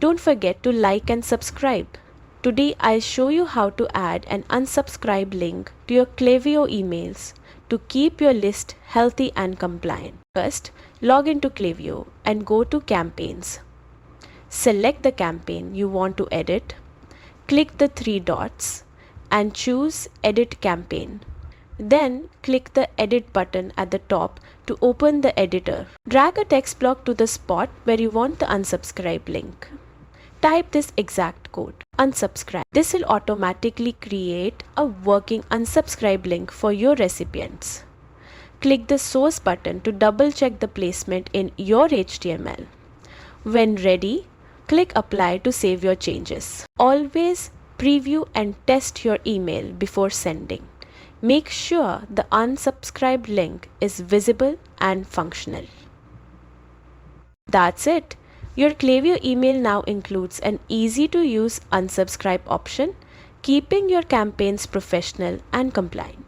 Don't forget to like and subscribe. Today I'll show you how to add an unsubscribe link to your Klaviyo emails to keep your list healthy and compliant. First, log into Klaviyo and go to Campaigns. Select the campaign you want to edit. Click the three dots and choose Edit Campaign. Then click the Edit button at the top to open the editor. Drag a text block to the spot where you want the unsubscribe link. Type this exact code, unsubscribe. This will automatically create a working unsubscribe link for your recipients. Click the source button to double check the placement in your HTML. When ready, click apply to save your changes. Always preview and test your email before sending. Make sure the unsubscribed link is visible and functional. That's it. Your Klaviyo email now includes an easy-to-use unsubscribe option, keeping your campaigns professional and compliant.